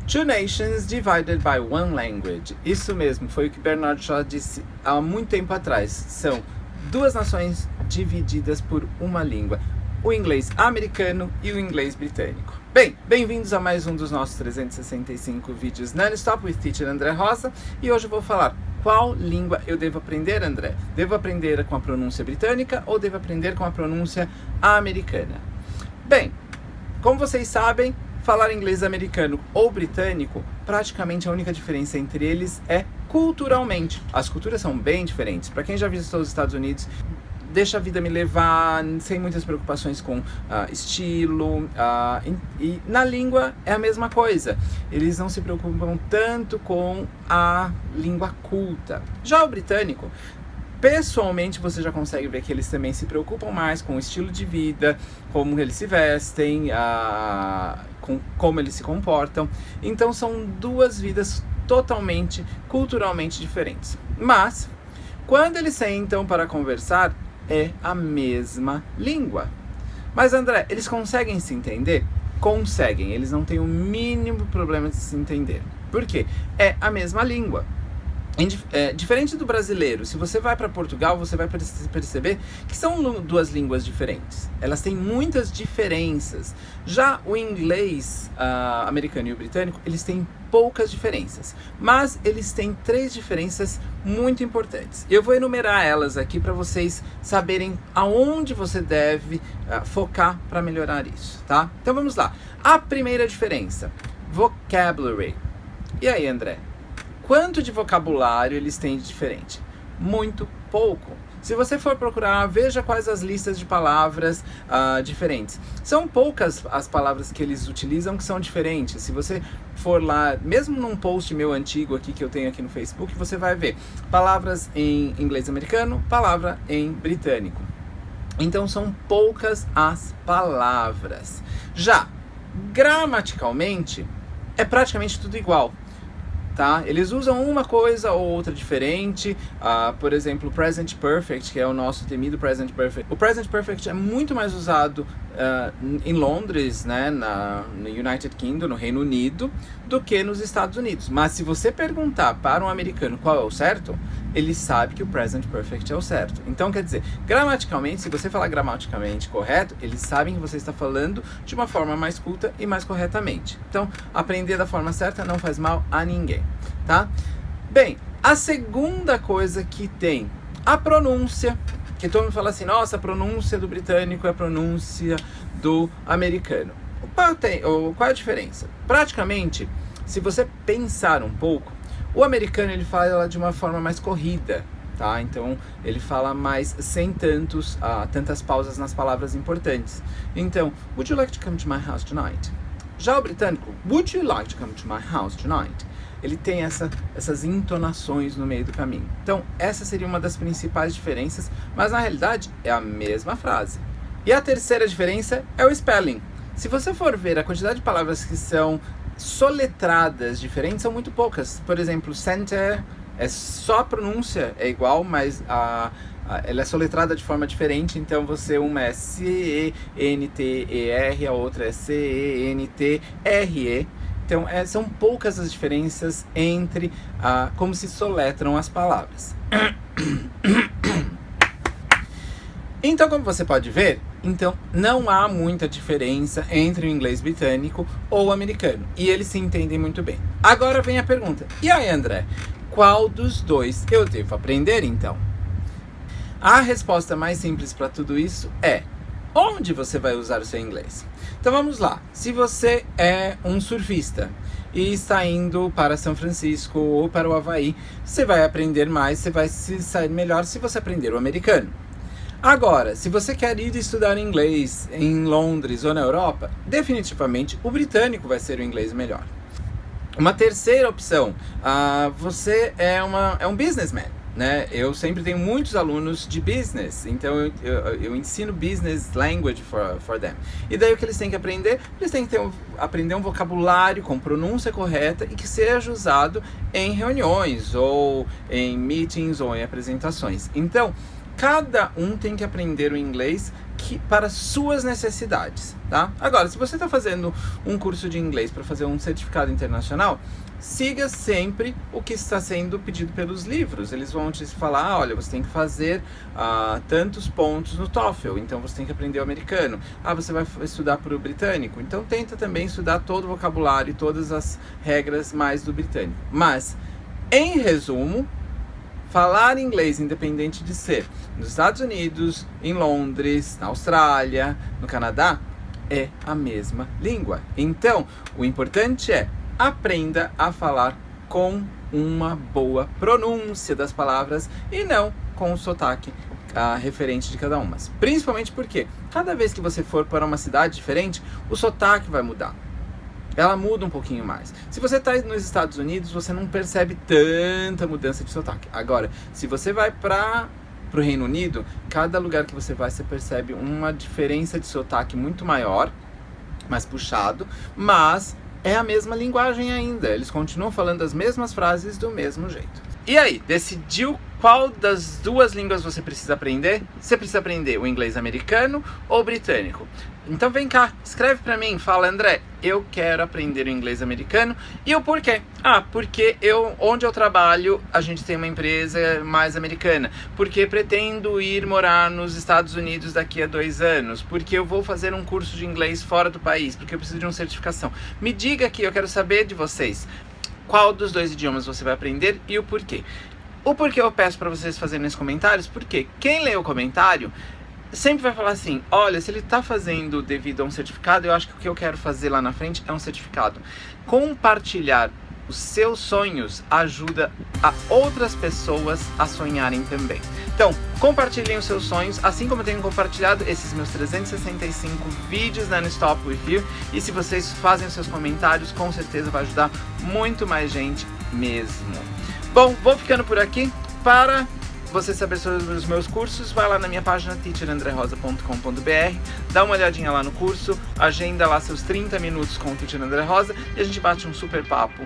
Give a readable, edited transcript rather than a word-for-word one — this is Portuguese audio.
Two nations divided by one language. Isso mesmo, foi o que Bernard Shaw disse há muito tempo atrás. São duas nações divididas por uma língua. O inglês americano e o inglês britânico. Bem, bem-vindos a mais um dos nossos 365 vídeos non-stop with Teacher André Rosa. E hoje eu vou falar qual língua eu devo aprender, André? Devo aprender com a pronúncia britânica ou devo aprender com a pronúncia americana? Bem, como vocês sabem, falar inglês americano ou britânico, praticamente a única diferença entre eles é culturalmente. As culturas são bem diferentes. Para quem já visitou os Estados Unidos, deixa a vida me levar, sem muitas preocupações com estilo, e na língua é a mesma coisa. Eles não se preocupam tanto com a língua culta. Já o britânico, pessoalmente, você já consegue ver que eles também se preocupam mais com o estilo de vida, como eles se vestem, com como eles se comportam. Então são duas vidas totalmente, culturalmente diferentes. Mas, quando eles sentam para conversar, é a mesma língua. Mas André, eles conseguem se entender? Conseguem, eles não têm o mínimo problema de se entender. Por quê? É a mesma língua. Diferente do brasileiro, se você vai para Portugal, você vai perceber que são duas línguas diferentes. Elas têm muitas diferenças. Já o inglês americano e o britânico, eles têm poucas diferenças. Mas eles têm três diferenças muito importantes. Eu vou enumerar elas aqui para vocês saberem aonde você deve focar para melhorar isso, tá? Então vamos lá. A primeira diferença, vocabulary. E aí, André? Quanto de vocabulário eles têm de diferente? Muito pouco. Se você for procurar, veja quais as listas de palavras diferentes. São poucas as palavras que eles utilizam que são diferentes. Se você for lá, mesmo num post meu antigo aqui que eu tenho aqui no Facebook, você vai ver palavras em inglês americano, palavra em britânico. Então são poucas as palavras. Já, gramaticalmente, é praticamente tudo igual. Tá? Eles usam uma coisa ou outra diferente, por exemplo, o Present Perfect, que é o nosso temido Present Perfect. O Present Perfect é muito mais usado em Londres, né, no United Kingdom, no Reino Unido, do que nos Estados Unidos. Mas se você perguntar para um americano qual é o certo, ele sabe que o Present Perfect é o certo. Então, quer dizer, gramaticalmente, se você falar gramaticalmente correto, eles sabem que você está falando de uma forma mais culta e mais corretamente. Então, aprender da forma certa não faz mal a ninguém, tá? Bem, a segunda coisa que tem, a pronúncia, que todo mundo fala assim, nossa, a pronúncia do britânico é a pronúncia do americano. Qual é a diferença? Praticamente, se você pensar um pouco, o americano ele fala de uma forma mais corrida, tá? Então ele fala mais sem tantas pausas nas palavras importantes. Então, would you like to come to my house tonight? Já o britânico, would you like to come to my house tonight? Ele tem essas entonações no meio do caminho. Então, essa seria uma das principais diferenças, mas na realidade é a mesma frase. E a terceira diferença é o spelling. Se você for ver a quantidade de palavras que são soletradas diferentes, são muito poucas. Por exemplo, center, só a pronúncia é igual, mas ela é soletrada de forma diferente. Então, uma é C-E-N-T-E-R, a outra é C-E-N-T-R-E. Então, são poucas as diferenças entre como se soletram as palavras. Então, como você pode ver, então não há muita diferença entre o inglês britânico ou o americano. E eles se entendem muito bem. Agora vem a pergunta. E aí, André, qual dos dois eu devo aprender, então? A resposta mais simples para tudo isso é: onde você vai usar o seu inglês? Então vamos lá. Se você é um surfista e está indo para São Francisco ou para o Havaí, você vai aprender mais, você vai se sair melhor se você aprender o americano. Agora, se você quer ir estudar inglês em Londres ou na Europa, definitivamente o britânico vai ser o inglês melhor. Uma terceira opção, você é um businessman, né? Eu sempre tenho muitos alunos de business, então eu ensino business language for them. E daí o que eles têm que aprender? Eles têm que aprender um vocabulário com pronúncia correta e que seja usado em reuniões, ou em meetings, ou em apresentações. Então, cada um tem que aprender o inglês para suas necessidades, tá? Agora, se você está fazendo um curso de inglês para fazer um certificado internacional, siga sempre o que está sendo pedido pelos livros. Eles vão te falar, olha, você tem que fazer tantos pontos no TOEFL, então você tem que aprender o americano. Você vai estudar para o britânico, então tenta também estudar todo o vocabulário e todas as regras mais do britânico. Mas, em resumo, falar inglês, independente de ser nos Estados Unidos, em Londres, na Austrália, no Canadá, é a mesma língua. Então, o importante é aprenda a falar com uma boa pronúncia das palavras e não com o sotaque referente de cada uma. Principalmente porque cada vez que você for para uma cidade diferente, o sotaque vai mudar. Ela muda um pouquinho mais. Se você está nos Estados Unidos, você não percebe tanta mudança de sotaque. Agora, se você vai para o Reino Unido, cada lugar que você vai, você percebe uma diferença de sotaque muito maior, mais puxado, mas é a mesma linguagem ainda. Eles continuam falando as mesmas frases do mesmo jeito. E aí, decidiu qual das duas línguas você precisa aprender? Você precisa aprender o inglês americano ou britânico? Então vem cá, escreve pra mim, fala, André, eu quero aprender o inglês americano. E o porquê? Porque onde eu trabalho, a gente tem uma empresa mais americana. Porque pretendo ir morar nos Estados Unidos daqui a 2 anos. Porque eu vou fazer um curso de inglês fora do país. Porque eu preciso de uma certificação. Me diga aqui, eu quero saber de vocês. Qual dos 2 idiomas você vai aprender e o porquê? O porquê eu peço para vocês fazerem nos comentários, porque quem lê o comentário sempre vai falar assim, olha, se ele está fazendo devido a um certificado, eu acho que o que eu quero fazer lá na frente é um certificado. Compartilhar os seus sonhos ajuda a outras pessoas a sonharem também. Então, compartilhem os seus sonhos, assim como eu tenho compartilhado esses meus 365 vídeos da Non-Stop With You. E se vocês fazem os seus comentários, com certeza vai ajudar muito mais gente mesmo. Bom, vou ficando por aqui. Para você saber sobre os meus cursos, vai lá na minha página teacherandrerosa.com.br, dá uma olhadinha lá no curso, agenda lá seus 30 minutos com o Teacher André Rosa e a gente bate um super papo